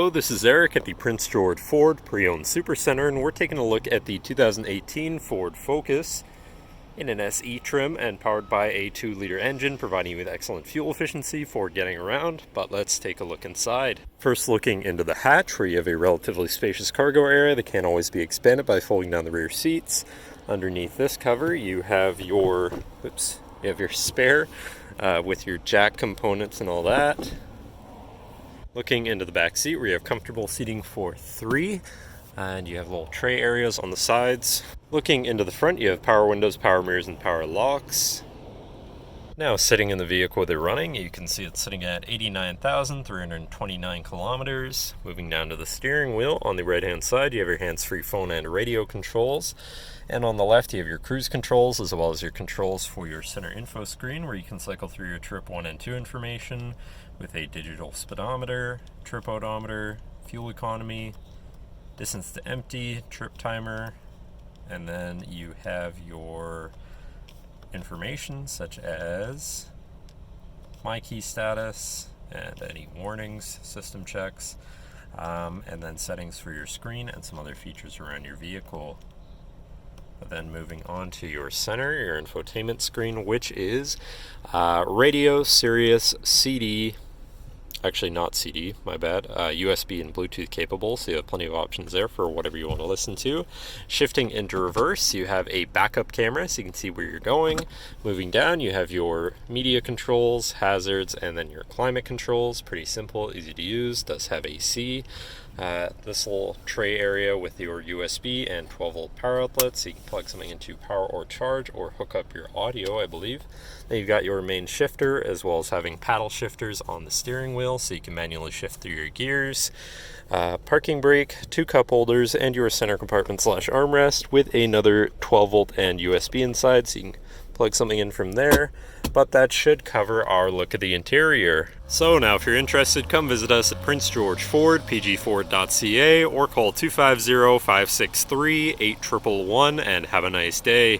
Hello, this is Eric at the Prince George Ford Pre-Owned Supercentre, and we're taking a look at the 2018 Ford Focus in an SE trim and powered by a 2-liter engine, providing you with excellent fuel efficiency for getting around. But let's take a look inside. First, looking into the hatch, where you have a relatively spacious cargo area that can always be expanded by folding down the rear seats. Underneath this cover, you have your spare with your jack components and all that. Looking into the back seat, where you have comfortable seating for 3, and you have little tray areas on the sides. Looking into the front, you have power windows, power mirrors, and power locks. Now, sitting in the vehicle they're running, you can see it's sitting at 89,329 kilometers. Moving down to the steering wheel, on the right-hand side, you have your hands-free phone and radio controls. And on the left, you have your cruise controls, as well as your controls for your center info screen, where you can cycle through your trip 1 and 2 information with a digital speedometer, trip odometer, fuel economy, distance to empty, trip timer, and then you have your information such as my key status and any warnings, system checks, and then settings for your screen and some other features around your vehicle. But then moving on to your center, your infotainment screen, which is radio, Sirius, CD, actually not CD, my bad, USB and Bluetooth capable, so you have plenty of options there for whatever you want to listen to. Shifting into reverse, you have a backup camera so you can see where you're going. Moving down, you have your media controls, hazards, and then your climate controls. Pretty simple, easy to use, does have AC. This little tray area with your USB and 12-volt power outlets, so you can plug something into power or charge or hook up your audio, I believe. Then you've got your main shifter, as well as having paddle shifters on the steering wheel, so you can manually shift through your gears. Parking brake, 2 cup holders, and your center compartment / armrest with another 12-volt and USB inside, so you can plug something in from there. But that should cover our look at the interior. So now, if you're interested, come visit us at Prince George Ford, pgford.ca, or call 250-563-8111 and have a nice day.